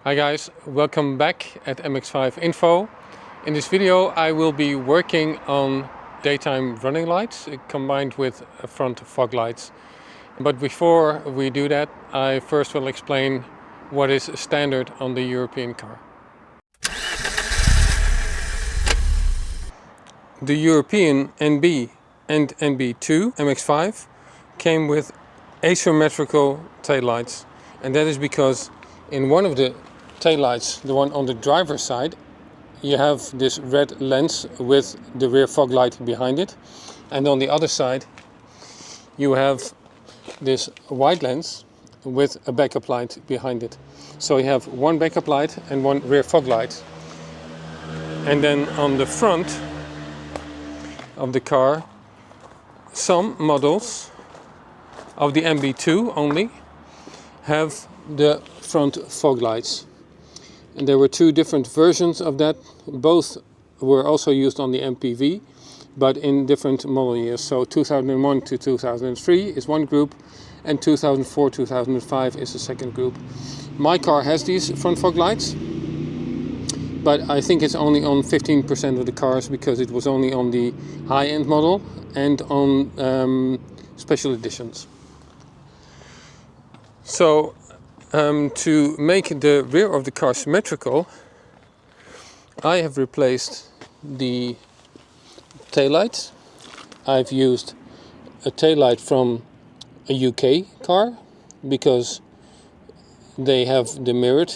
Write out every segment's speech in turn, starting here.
Hi guys, welcome back at MX5 Info. In this video I will be working on daytime running lights combined with front fog lights. But before we do that, I first will explain what is standard on the European car. The European NB and NB2 MX5 came with asymmetrical taillights, and that is because in one of the taillights, the one on the driver's side, you have this red lens with the rear fog light behind it, and on the other side you have this white lens with a backup light behind it. So you have one backup light and one rear fog light. And then on the front of the car, some models of the MB2 only have the front fog lights. And there were two different versions of that. Both were also used on the MPV, but in different model years. So 2001 to 2003 is one group, and 2004-2005 is the second group. My car has these front fog lights, but I think it's only on 15% of the cars because it was only on the high-end model and on special editions. So to make the rear of the car symmetrical, I have replaced the taillights. I've used a taillight from a UK car because they have the mirrored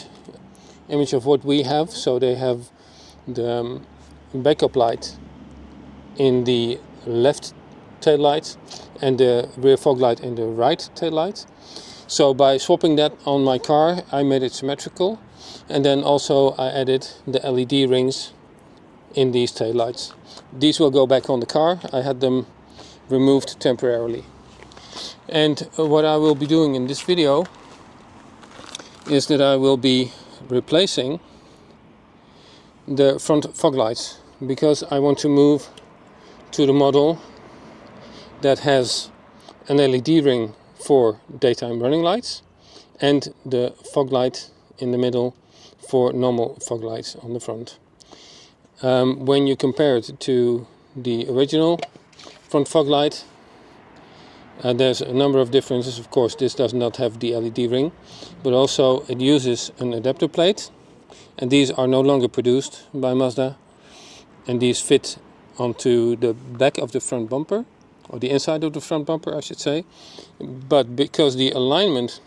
image of what we have. So they have the backup light in the left taillight and the rear fog light in the right taillight. So by swapping that on my car, I made it symmetrical, and then also I added the LED rings in these taillights. These will go back on the car. I had them removed temporarily. And what I will be doing in this video is that I will be replacing the front fog lights because I want to move to the model that has an LED ring for daytime running lights and the fog light in the middle for normal fog lights on the front. When you compare it to the original front fog light, there's a number of differences. Of course, this does not have the LED ring, but also it uses an adapter plate, and these are no longer produced by Mazda, and these fit onto the back of the front bumper, or the inside of the front bumper I should say. But because the alignment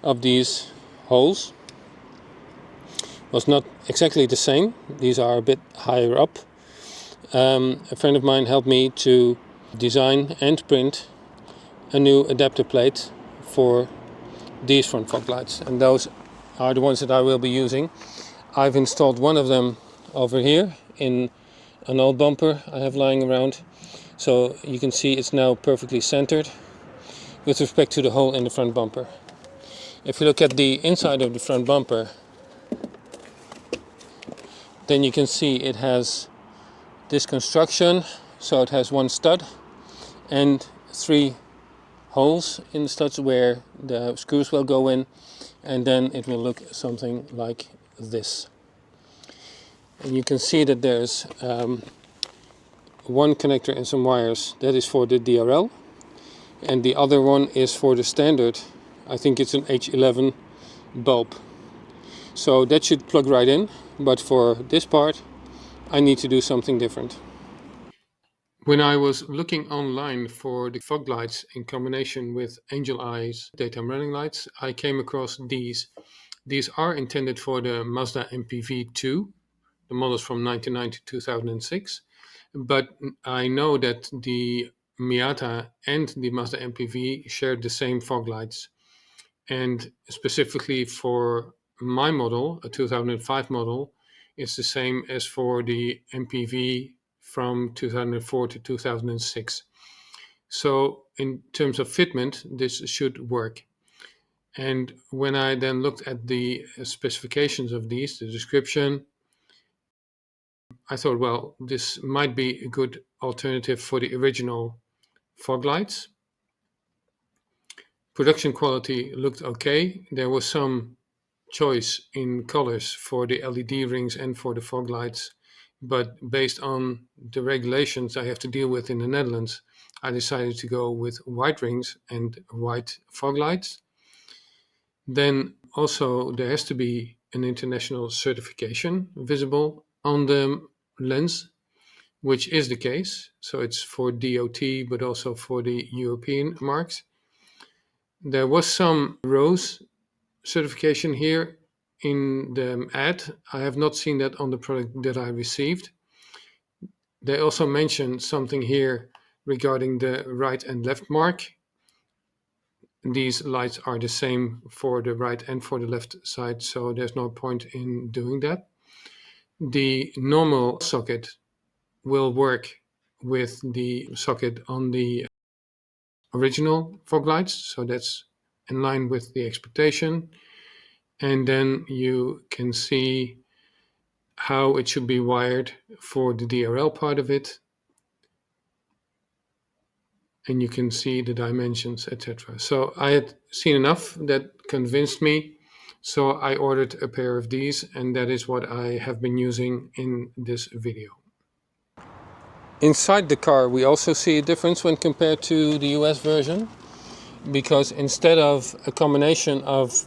of these holes was not exactly the same, these are a bit higher up, a friend of mine helped me to design and print a new adapter plate for these front fog lights, and those are the ones that I will be using. I've installed one of them over here in an old bumper I have lying around, so you can see it's now perfectly centered with respect to the hole in the front bumper. If you look at the inside of the front bumper, then you can see it has this construction. So it has one stud and three holes in the studs where the screws will go in, and then it will look something like this. And you can see that there's one connector and some wires that is for the DRL, and the other one is for the standard, I think it's an H11 bulb. So that should plug right in, but for this part I need to do something different. When I was looking online for the fog lights in combination with angel eyes daytime running lights, I came across these. These are intended for the Mazda MPV II, the models from 1990 to 2006. But I know that the Miata and the Mazda MPV shared the same fog lights. And specifically for my model, a 2005 model, it's the same as for the MPV from 2004 to 2006. So in terms of fitment, this should work. And when I then looked at the specifications of these, the description, I thought, well, this might be a good alternative for the original fog lights. Production quality looked okay. There was some choice in colors for the LED rings and for the fog lights, but based on the regulations I have to deal with in the Netherlands, I decided to go with white rings and white fog lights. Then also there has to be an international certification visible on the lens, which is the case. So it's for DOT, but also for the European marks. There was some ROSE certification here in the ad. I have not seen that on the product that I received. They also mentioned something here regarding the right and left mark. These lights are the same for the right and for the left side, so there's no point in doing that. The normal socket will work with the socket on the original fog lights, so that's in line with the expectation. And then you can see how it should be wired for the DRL part of it, and you can see the dimensions, etc. So I had seen enough that convinced me, so I ordered a pair of these, and that is what I have been using in this video. Inside the car we also see a difference when compared to the US version, because instead of a combination of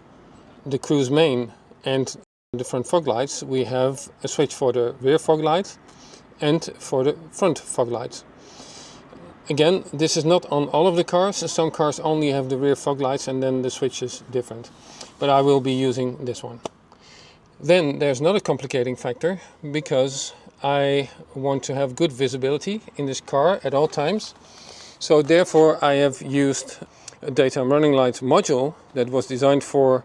the cruise main and the front fog lights, we have a switch for the rear fog light and for the front fog lights. Again, this is not on all of the cars. Some cars only have the rear fog lights and then the switch is different. But I will be using this one. Then there's another complicating factor, because I want to have good visibility in this car at all times. So therefore I have used a daytime running light module that was designed for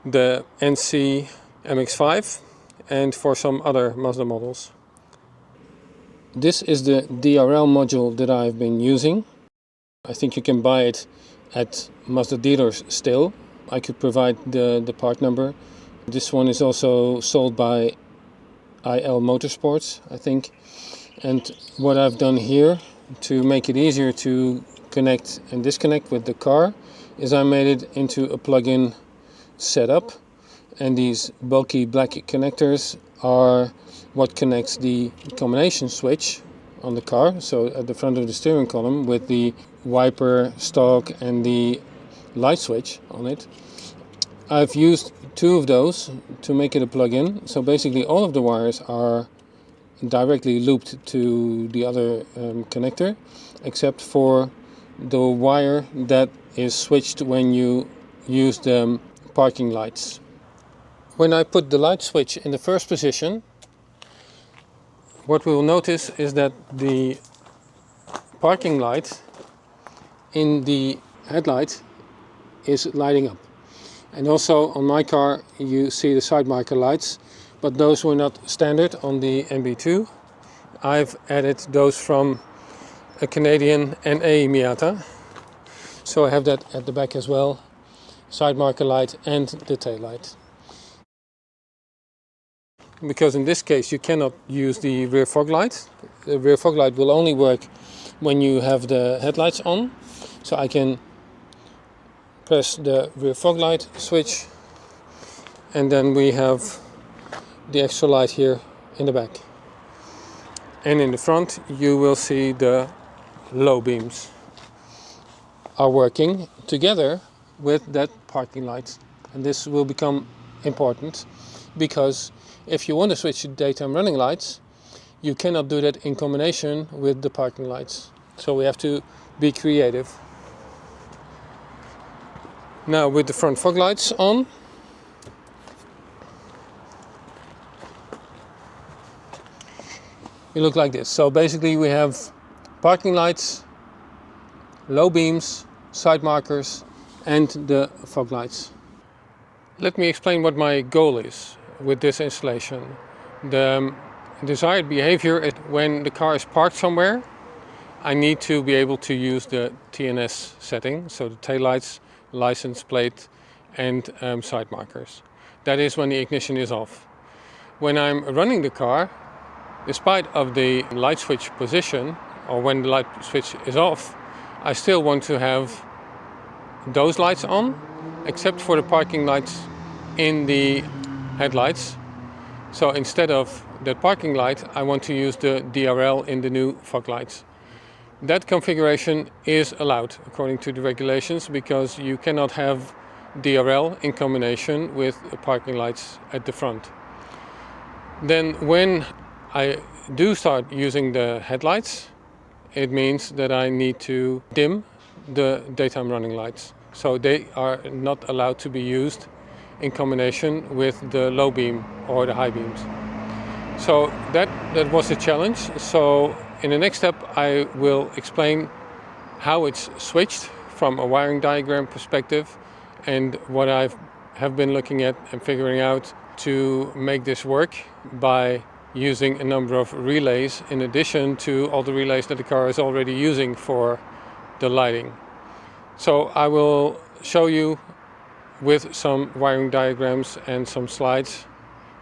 the NC MX-5 and for some other Mazda models. This is the DRL module that I've been using. I think you can buy it at Mazda dealers still. I could provide the part number. This one is also sold by IL Motorsports, I think. And what I've done here to make it easier to connect and disconnect with the car is I made it into a plug-in setup, and these bulky black connectors are what connects the combination switch on the car, so at the front of the steering column, with the wiper stalk and the light switch on it. I've used two of those to make it a plug-in, so basically all of the wires are directly looped to the other connector, except for the wire that is switched when you use the parking lights. When I put the light switch in the first position, what we will notice is that the parking light in the headlight is lighting up. And also on my car you see the side marker lights, but those were not standard on the NB2. I've added those from a Canadian NC Miata. So I have that at the back as well, side marker light and the tail light. Because in this case you cannot use the rear fog light. The rear fog light will only work when you have the headlights on. So I can press the rear fog light switch, and then we have the extra light here in the back. And in the front you will see the low beams are working together with that parking light. And this will become important, because if you want to switch to daytime running lights, you cannot do that in combination with the parking lights. So we have to be creative. Now with the front fog lights on, it look like this. So basically we have parking lights, low beams, side markers and the fog lights. Let me explain what my goal is with this installation. The desired behavior is when the car is parked somewhere, I need to be able to use the TNS setting, so the taillights, license plate and side markers. That is when the ignition is off. When I'm running the car, despite of the light switch position, or when the light switch is off, I still want to have those lights on, except for the parking lights in the headlights. So instead of the parking light, I want to use the DRL in the new fog lights. That configuration is allowed according to the regulations, because you cannot have DRL in combination with parking lights at the front. Then when I do start using the headlights, it means that I need to dim the daytime running lights. So they are not allowed to be used in combination with the low beam or the high beams. So that was a challenge. So in the next step I will explain how it's switched from a wiring diagram perspective, and what I have been looking at and figuring out to make this work by using a number of relays in addition to all the relays that the car is already using for the lighting. So I will show you with some wiring diagrams and some slides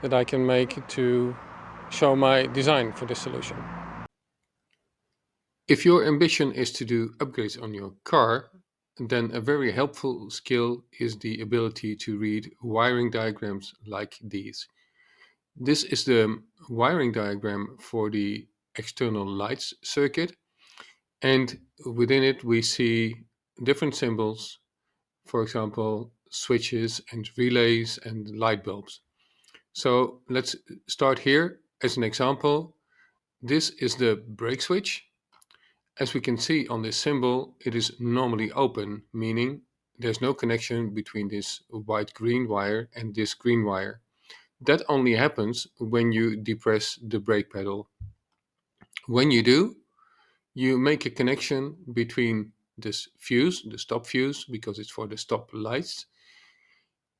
that I can make to show my design for this solution. If your ambition is to do upgrades on your car, then a very helpful skill is the ability to read wiring diagrams like these. This is the wiring diagram for the external lights circuit, and within it we see different symbols, for example switches and relays and light bulbs. So let's start here. As an example, this is the brake switch. As we can see on this symbol, it is normally open, meaning there's no connection between this white-green wire and this green wire. That only happens when you depress the brake pedal. When you do, you make a connection between this fuse, the stop fuse, because it's for the stop lights,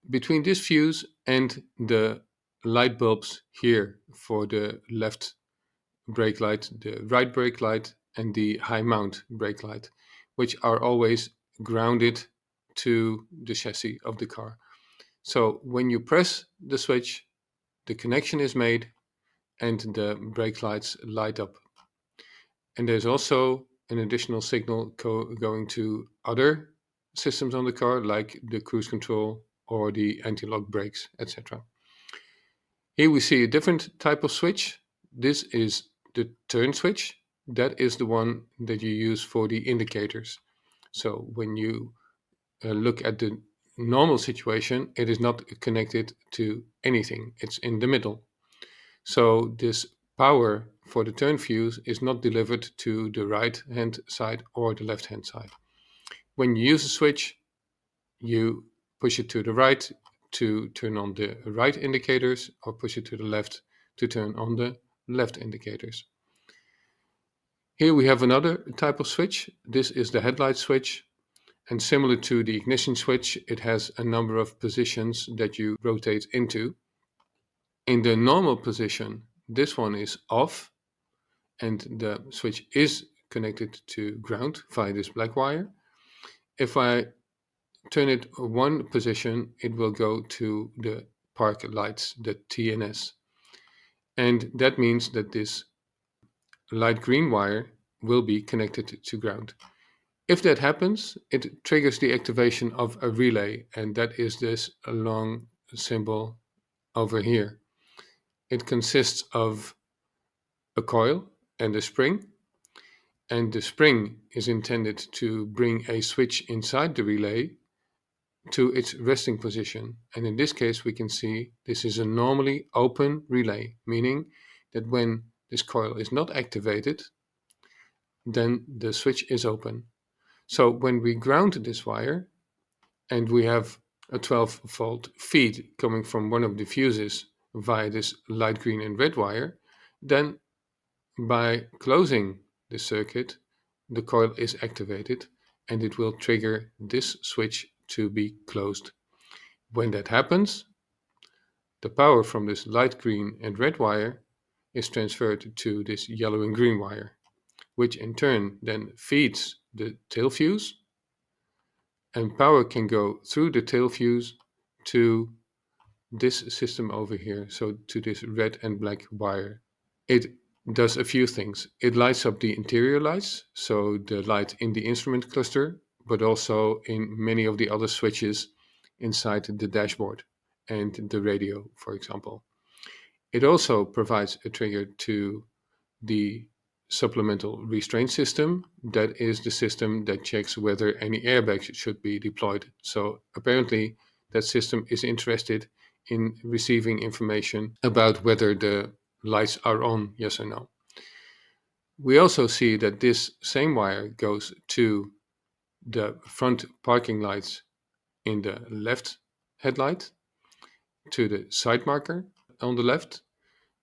between this fuse and the light bulbs here for the left brake light, the right brake light, and the high mount brake light, which are always grounded to the chassis of the car. So when you press the switch, the connection is made and the brake lights light up. And there's also an additional signal going to other systems on the car, like the cruise control or the anti-lock brakes, etc. Here we see a different type of switch. This is the turn switch. That is the one that you use for the indicators. So when you look at the normal situation, it is not connected to anything. It's in the middle. So this power for the turn fuse is not delivered to the right hand side or the left hand side. When you use a switch, you push it to the right to turn on the right indicators, or push it to the left to turn on the left indicators. Here we have another type of switch. This is the headlight switch, and similar to the ignition switch, it has a number of positions that you rotate into. In the normal position, this one is off, and the switch is connected to ground via this black wire. If I turn it one position, it will go to the park lights, the TNS. And that means that this light green wire will be connected to ground. If that happens, it triggers the activation of a relay, and that is this long symbol over here. It consists of a coil and a spring, and the spring is intended to bring a switch inside the relay to its resting position. And in this case, we can see this is a normally open relay, meaning that when this coil is not activated, then the switch is open. So when we ground this wire and we have a 12-volt feed coming from one of the fuses via this light green and red wire, then by closing the circuit, the coil is activated and it will trigger this switch to be closed. When that happens, the power from this light green and red wire is transferred to this yellow and green wire, which in turn then feeds the tail fuse, and power can go through the tail fuse to this system over here, so to this red and black wire. It does a few things. It lights up the interior lights, so the light in the instrument cluster, but also in many of the other switches inside the dashboard. and the radio, for example. It also provides a trigger to the supplemental restraint system. That is the system that checks whether any airbags should be deployed. So apparently that system is interested in receiving information about whether the lights are on, yes or no. We also see that this same wire goes to the front parking lights in the left headlight, to the side marker on the left,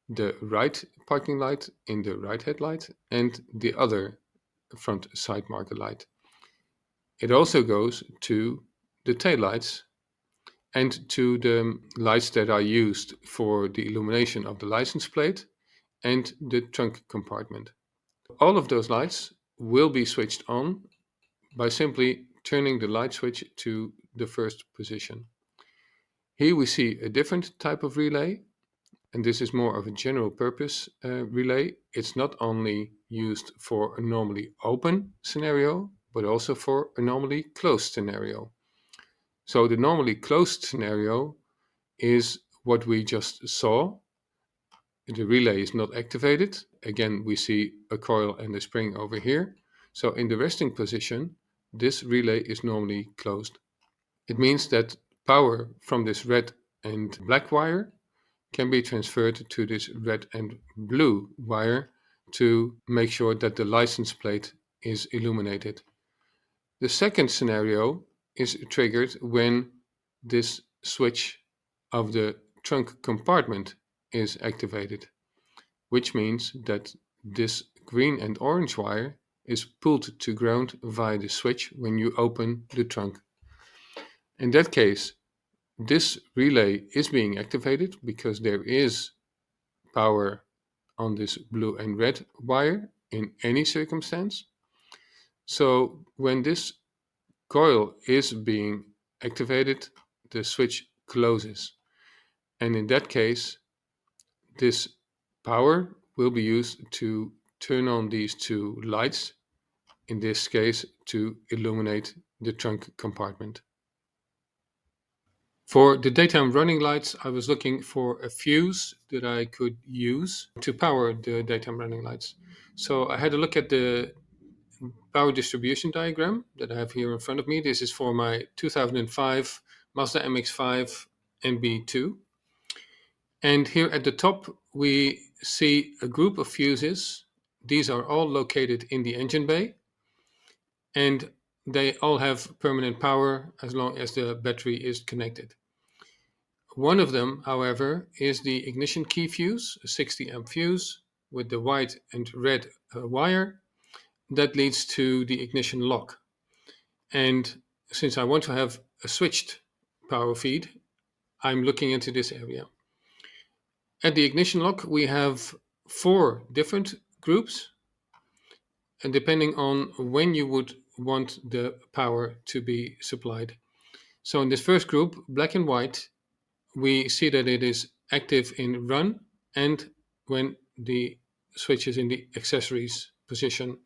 the right parking light in the right headlight, and the other front side marker light. It also goes to the taillights and to the lights that are used for the illumination of the license plate and the trunk compartment. All of those lights will be switched on by simply turning the light switch to the first position. Here we see a different type of relay, and this is more of a general purpose relay. It's not only used for a normally open scenario, but also for a normally closed scenario. So the normally closed scenario is what we just saw. The relay is not activated. Again, we see a coil and a spring over here. So in the resting position, this relay is normally closed. It means that power from this red and black wire can be transferred to this red and blue wire to make sure that the license plate is illuminated. The second scenario is triggered when this switch of the trunk compartment is activated, which means that this green and orange wire is pulled to ground via the switch when you open the trunk. In that case, this relay is being activated because there is power on this blue and red wire in any circumstance. So when this coil is being activated, the switch closes. And in that case, this power will be used to turn on these two lights, in this case to illuminate the trunk compartment. For the daytime running lights, I was looking for a fuse that I could use to power the daytime running lights. So I had a look at the power distribution diagram that I have here in front of me. This is for my 2005 Mazda MX-5 NB2. And here at the top, we see a group of fuses. These are all located in the engine bay, and they all have permanent power as long as the battery is connected. One of them, however, is the ignition key fuse, a 60 amp fuse with the white and red wire that leads to the ignition lock. And since I want to have a switched power feed, I'm looking into this area. At the ignition lock, we have 4 different groups, and depending on when you would want the power to be supplied. So in this first group, black and white, we see that it is active in run and when the switch is in the accessories position.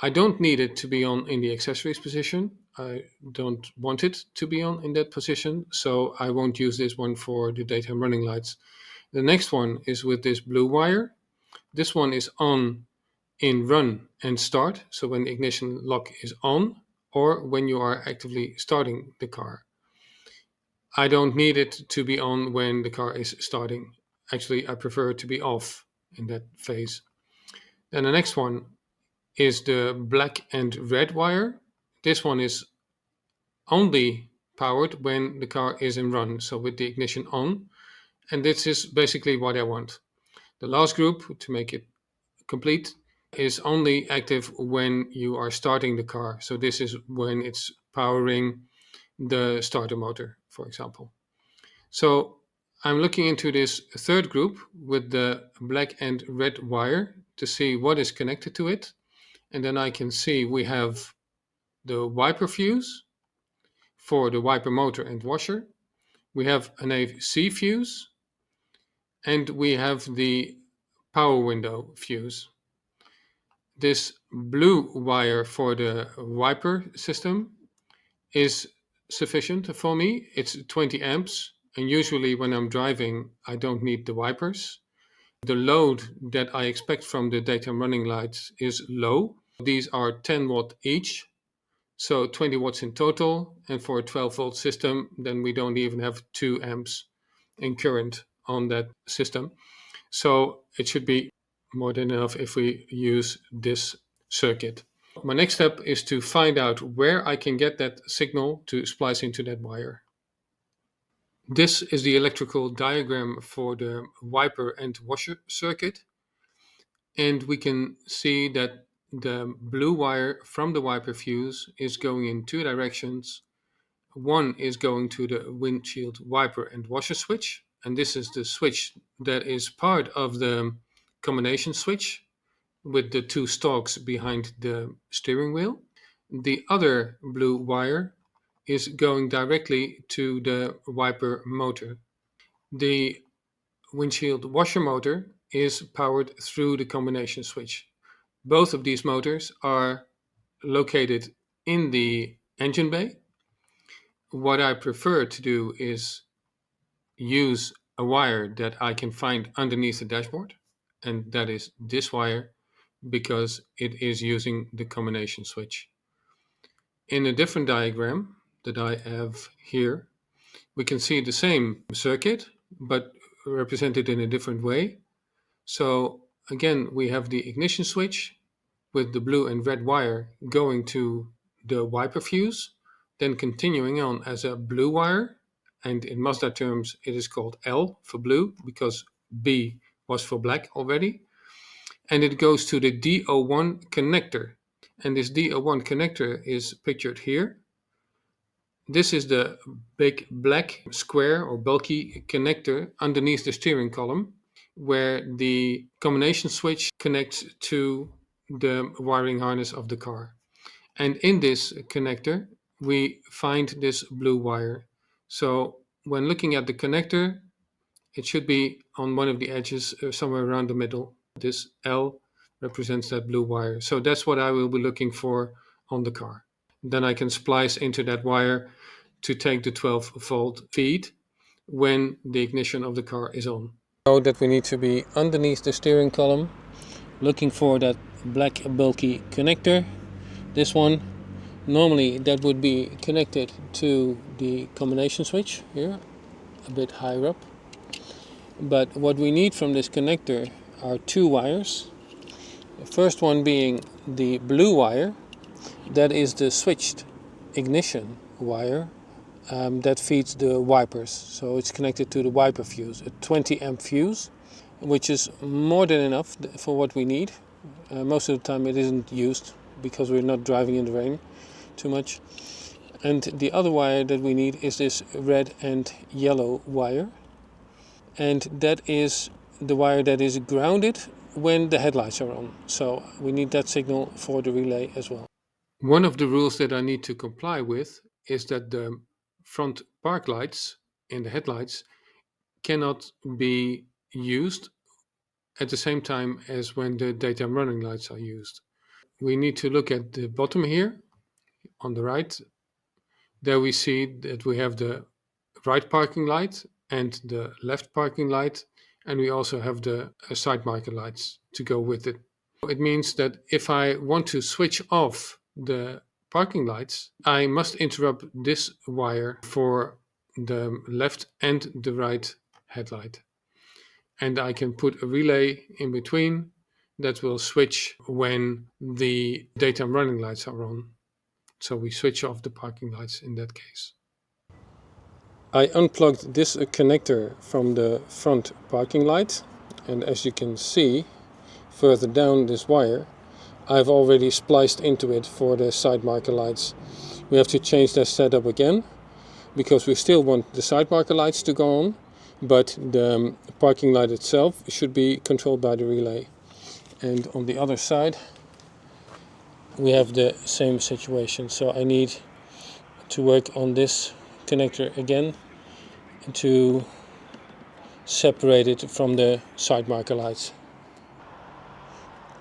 I don't need it to be on in the accessories position. I don't want it to be on in that position, so I won't use this one for the daytime running lights. The next one is with this blue wire. This one is on in run and start, so when the ignition lock is on or when you are actively starting the car. I don't need it to be on when the car is starting. Actually, I prefer it to be off in that phase. Then the next one is the black and red wire. This one is only powered when the car is in run, so with the ignition on. And this is basically what I want. The last group, to make it complete, is only active when you are starting the car. So this is when it's powering the starter motor, for example. So I'm looking into this third group with the black and red wire to see what is connected to it. And then I can see we have the wiper fuse for the wiper motor and washer. We have an AC fuse, and we have the power window fuse. This blue wire for the wiper system is sufficient for me. It's 20 amps, and usually when I'm driving I don't need the wipers. The load that I expect from the daytime running lights is low. These are 10 watt each, so 20 watts in total, and for a 12 volt system then we don't even have 2 amps in current on that system. So it should be more than enough if we use this circuit. My next step is to find out where I can get that signal to splice into that wire. This is the electrical diagram for the wiper and washer circuit. And we can see that the blue wire from the wiper fuse is going in two directions. One is going to the windshield wiper and washer switch. And this is the switch that is part of the combination switch with the two stalks behind the steering wheel. The other blue wire is going directly to the wiper motor. The windshield washer motor is powered through the combination switch. Both of these motors are located in the engine bay. What I prefer to do is use a wire that I can find underneath the dashboard, and that is this wire, because it is using the combination switch. In a different diagram that I have here, we can see the same circuit, but represented in a different way. So again, we have the ignition switch with the blue and red wire going to the wiper fuse, then continuing on as a blue wire. And in Mazda terms, it is called L for blue because B was for black already. And it goes to the DO1 connector. And this DO1 connector is pictured here. This is the big black square or bulky connector underneath the steering column, where the combination switch connects to the wiring harness of the car. And in this connector, we find this blue wire. So when looking at the connector, it should be on one of the edges, somewhere around the middle. This L represents that blue wire. So that's what I will be looking for on the car. Then I can splice into that wire to take the 12 volt feed when the ignition of the car is on. So that we need to be underneath the steering column, looking for that black bulky connector. This one, normally that would be connected to the combination switch here, a bit higher up. But what we need from this connector are two wires. The first one being the blue wire, that is the switched ignition wire that feeds the wipers. So it's connected to the wiper fuse, a 20 amp fuse, which is more than enough for what we need. Most of the time it isn't used because we're not driving in the rain too much. And the other wire that we need is this red and yellow wire. And that is the wire that is grounded when the headlights are on. So we need that signal for the relay as well. One of the rules that I need to comply with is that the front park lights and the headlights cannot be used at the same time as when the daytime running lights are used. We need to look at the bottom here on the right. There we see that we have the right parking light and the left parking light, and we also have the side marker lights to go with it. It means that if I want to switch off the parking lights, I must interrupt this wire for the left and the right headlight. And I can put a relay in between that will switch when the daytime running lights are on. So we switch off the parking lights in that case. I unplugged this connector from the front parking light, and as you can see further down this wire, I've already spliced into it for the side marker lights. We have to change that setup again because we still want the side marker lights to go on, but the parking light itself should be controlled by the relay. And on the other side we have the same situation, so I need to work on this connector again to separate it from the side marker lights.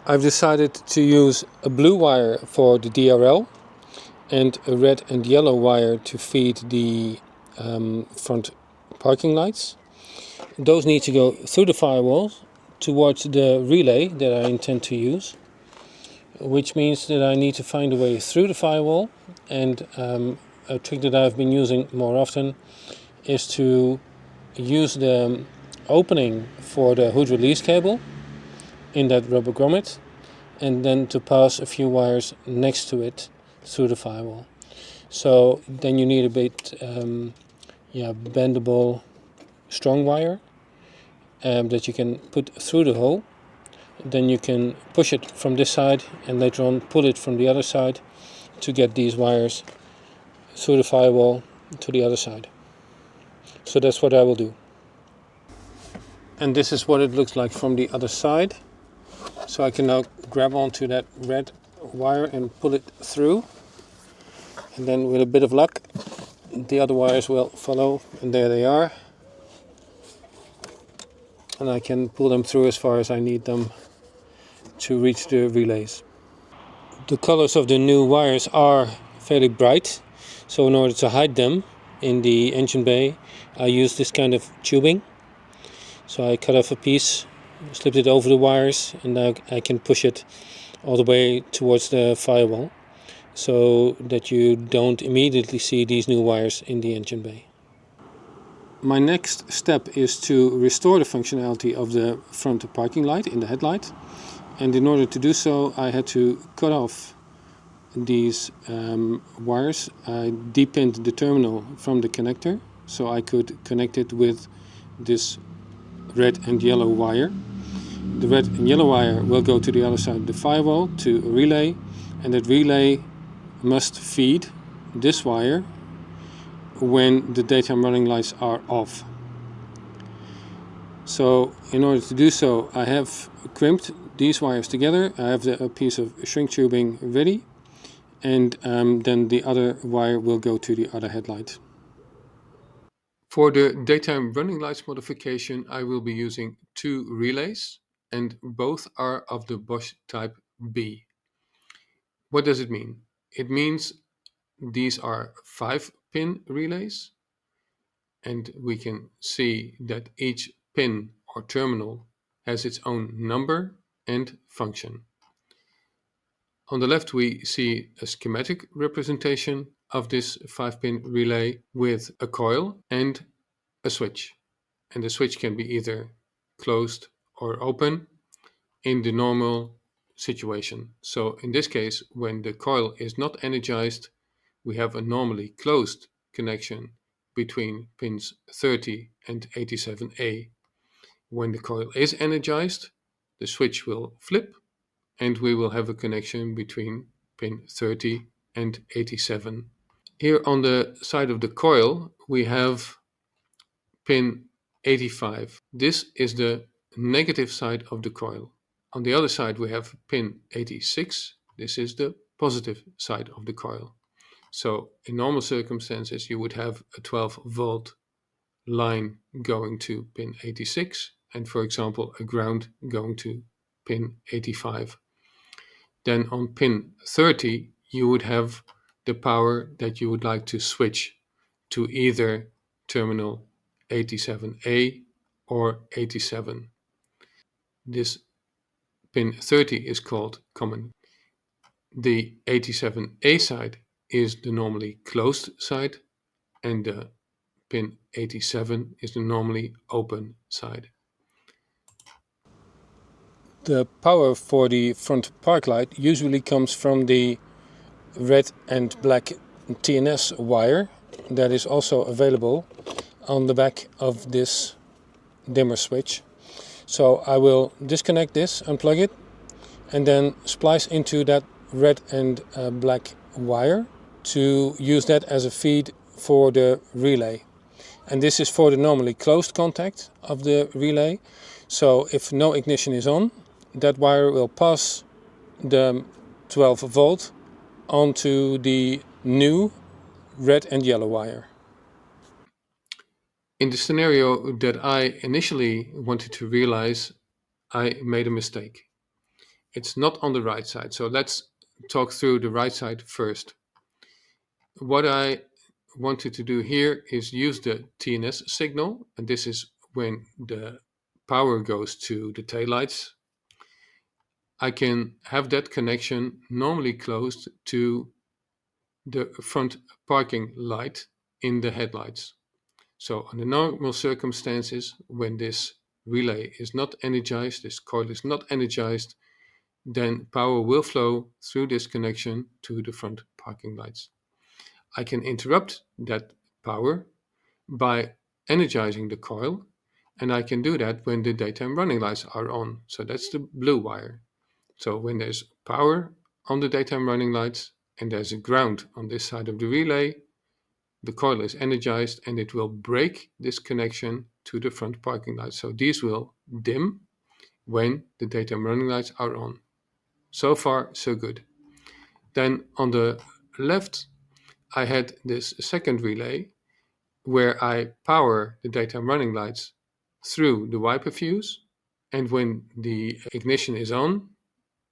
I've decided to use a blue wire for the DRL and a red and yellow wire to feed the front parking lights. Those need to go through the firewall towards the relay that I intend to use, which means that I need to find a way through the firewall. And a trick that I've been using more often is to use the opening for the hood release cable in that rubber grommet, and then to pass a few wires next to it through the firewall. So then you need a bit bendable strong wire that you can put through the hole. Then you can push it from this side and later on pull it from the other side to get these wires through the firewall to the other side. So that's what I will do. And this is what it looks like from the other side. So I can now grab onto that red wire and pull it through. And then with a bit of luck, the other wires will follow, and there they are. And I can pull them through as far as I need them to reach the relays. The colors of the new wires are fairly bright, so in order to hide them in the engine bay, I use this kind of tubing. So I cut off a piece, slipped it over the wires, and now I can push it all the way towards the firewall, so that you don't immediately see these new wires in the engine bay. My next step is to restore the functionality of the front parking light in the headlight. And in order to do so, I had to cut off these wires. I depinned the terminal from the connector so I could connect it with this red and yellow wire. The red and yellow wire will go to the other side of the firewall to a relay, and that relay must feed this wire when the daytime running lights are off. So in order to do so, I have crimped these wires together. I have a piece of shrink tubing ready, and then the other wire will go to the other headlight. For the daytime running lights modification, I will be using two relays, and both are of the Bosch type B. What does it mean? It means these are 5-pin relays, and we can see that each pin or terminal has its own number and function. On the left we see a schematic representation of this 5-pin relay with a coil and a switch. And the switch can be either closed or open in the normal situation. So in this case, when the coil is not energized, we have a normally closed connection between pins 30 and 87A. When the coil is energized, the switch will flip and we will have a connection between pin 30 and 87. Here on the side of the coil, we have pin 85. This is the negative side of the coil. On the other side, we have pin 86. This is the positive side of the coil. So in normal circumstances, you would have a 12-volt line going to pin 86 and, for example, a ground going to pin 85. Then on pin 30, you would have the power that you would like to switch to either terminal 87A or 87. This pin 30 is called common. The 87A side is the normally closed side, and the pin 87 is the normally open side. The power for the front park light usually comes from the red and black TNS wire that is also available on the back of this dimmer switch. So I will disconnect this, unplug it, and then splice into that red and black wire to use that as a feed for the relay. And this is for the normally closed contact of the relay. So if no ignition is on, that wire will pass the 12 volt onto the new red and yellow wire. In the scenario that I initially wanted to realize, I made a mistake. It's not on the right side. So let's talk through the right side first. What I wanted to do here is use the TNS signal, and this is when the power goes to the taillights. I can have that connection normally closed to the front parking light in the headlights. So under normal circumstances, when this relay is not energized, this coil is not energized, then power will flow through this connection to the front parking lights. I can interrupt that power by energizing the coil, and I can do that when the daytime running lights are on. So that's the blue wire. So when there's power on the daytime running lights and there's a ground on this side of the relay, the coil is energized and it will break this connection to the front parking lights. So these will dim when the daytime running lights are on. So far, so good. Then on the left, I had this second relay where I power the daytime running lights through the wiper fuse. And when the ignition is on,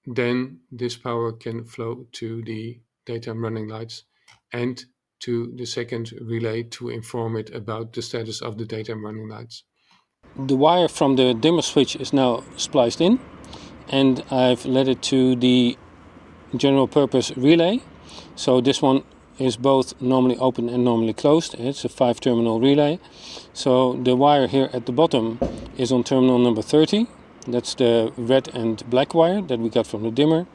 then this power can flow to the daytime running lights and to the second relay to inform it about the status of the daytime running lights. The wire from the dimmer switch is now spliced in, and I've led it to the general purpose relay. So this one is both normally open and normally closed. It's a 5-terminal relay. So the wire here at the bottom is on terminal number 30. That's the red and black wire that we got from the dimmer.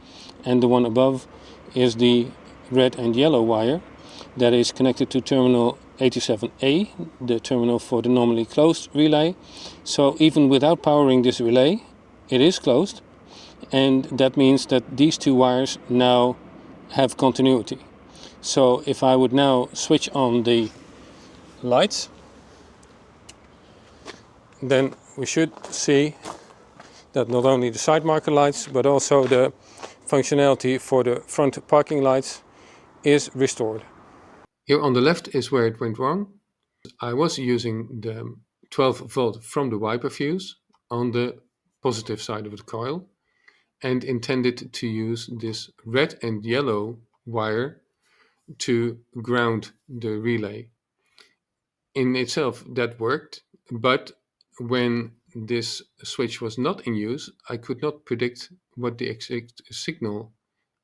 And the one above is the red and yellow wire that is connected to terminal 87A, the terminal for the normally closed relay. So even without powering this relay, it is closed. And that means that these two wires now have continuity. So if I would now switch on the lights, then we should see that not only the side marker lights but also the functionality for the front parking lights is restored. Here on the left is where it went wrong. I was using the 12 volt from the wiper fuse on the positive side of the coil and intended to use this red and yellow wire to ground the relay. In itself that worked, but when this switch was not in use, I could not predict what the exact signal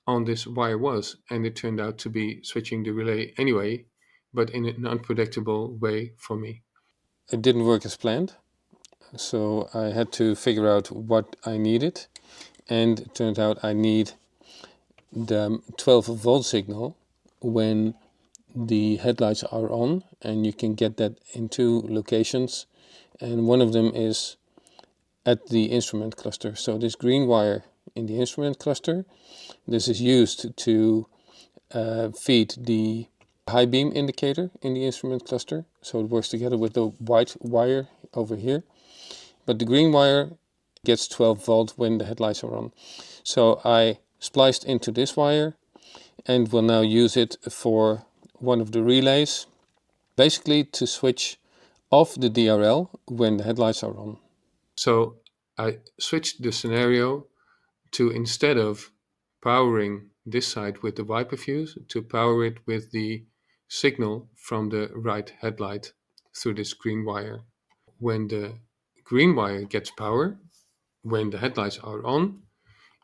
on this wire was, and it turned out to be switching the relay anyway, but in an unpredictable way for me. It didn't work as planned, so I had to figure out what I needed, and it turned out I need the 12 volt signal when the headlights are on, and you can get that in two locations, and one of them is at the instrument cluster. So this green wire in the instrument cluster, this is used to feed the high beam indicator in the instrument cluster, so it works together with the white wire over here. But the green wire gets 12 volt when the headlights are on. So I spliced into this wire and will now use it for one of the relays, basically to switch off the DRL when the headlights are on. So I switched the scenario to, instead of powering this side with the wiper fuse, to power it with the signal from the right headlight through this green wire. When the green wire gets power, when the headlights are on,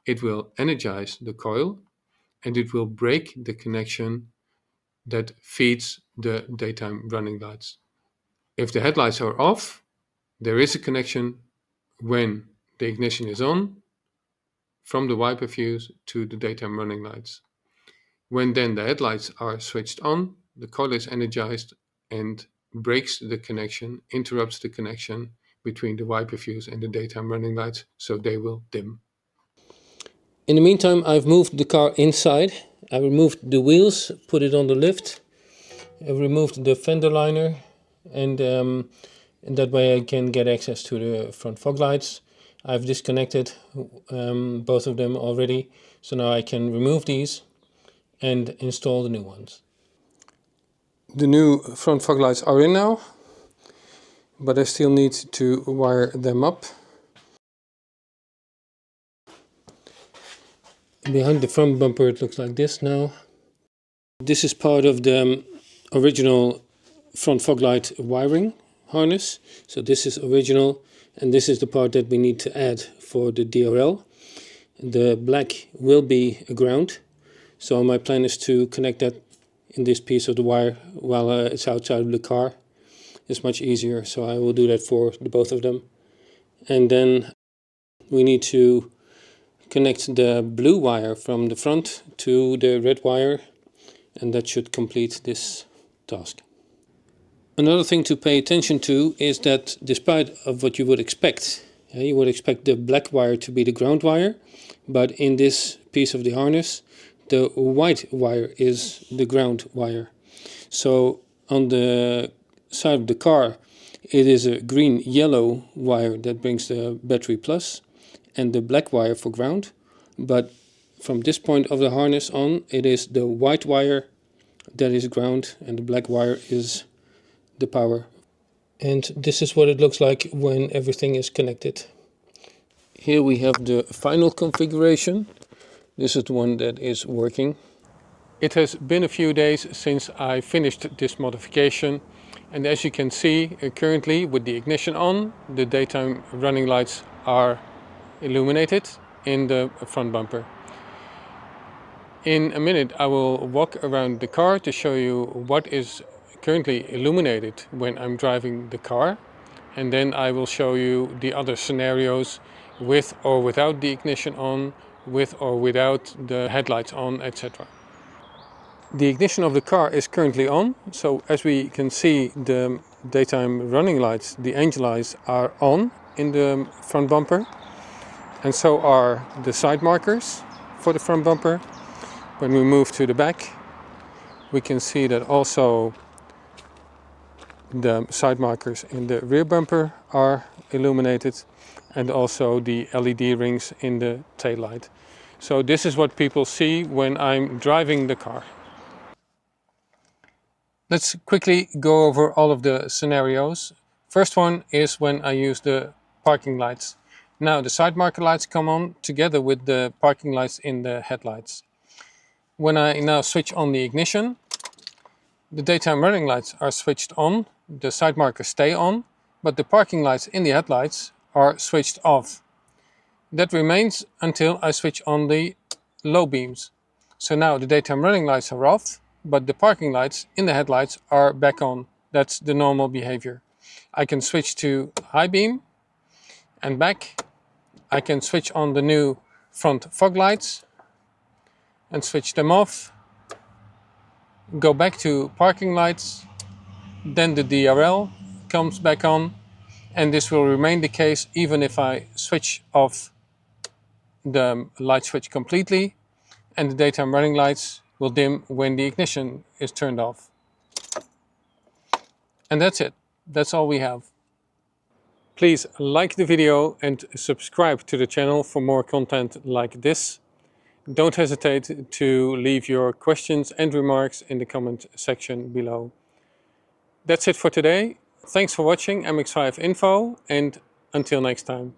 it will energize the coil and it will break the connection that feeds the daytime running lights. If the headlights are off, there is a connection when the ignition is on from the wiper fuse to the daytime running lights. When then the headlights are switched on, the coil is energized and breaks the connection, interrupts the connection between the wiper fuse and the daytime running lights, so they will dim. In the meantime, I've moved the car inside. I removed the wheels, put it on the lift. I removed the fender liner, and that way I can get access to the front fog lights. I've disconnected both of them already, so now I can remove these and install the new ones. The new front fog lights are in now, but I still need to wire them up. Behind the front bumper it looks like this now. This is part of the original front fog light wiring harness. So this is original, and this is the part that we need to add for the DRL. The black will be a ground, so my plan is to connect that in this piece of the wire while it's outside of the car. It's much easier, so I will do that for the both of them. And then we need to connect the blue wire from the front to the red wire, and that should complete this task. Another thing to pay attention to is that despite of what you would expect, you would expect the black wire to be the ground wire, but in this piece of the harness the white wire is the ground wire. So on the side of the car it is a green yellow wire that brings the battery plus and the black wire for ground, but from this point of the harness on it is the white wire that is ground and the black wire is the power. And this is what it looks like when everything is connected. Here we have the final configuration. This is the one that is working. It has been a few days since I finished this modification, and as you can see currently with the ignition on, the daytime running lights are illuminated in the front bumper. In a minute I will walk around the car to show you what is currently illuminated when I'm driving the car, and then I will show you the other scenarios with or without the ignition on, with or without the headlights on, etc. The ignition of the car is currently on, so as we can see the daytime running lights, the angel eyes, are on in the front bumper, and so are the side markers for the front bumper. When we move to the back we can see that also the side markers in the rear bumper are illuminated, and also the LED rings in the taillight. So this is what people see when I'm driving the car. Let's quickly go over all of the scenarios. First one is when I use the parking lights. Now the side marker lights come on together with the parking lights in the headlights. When I now switch on the ignition, the daytime running lights are switched on, the side markers stay on, but the parking lights in the headlights are switched off. That remains until I switch on the low beams. So now the daytime running lights are off, but the parking lights in the headlights are back on. That's the normal behavior. I can switch to high beam and back. I can switch on the new front fog lights and switch them off. Go back to parking lights, then the DRL comes back on, and this will remain the case even if I switch off the light switch completely, and the daytime running lights will dim when the ignition is turned off. And that's it. That's all we have. Please like the video and subscribe to the channel for more content like this. Don't hesitate to leave your questions and remarks in the comment section below. That's it for today. Thanks for watching MX5 Info, and until next time.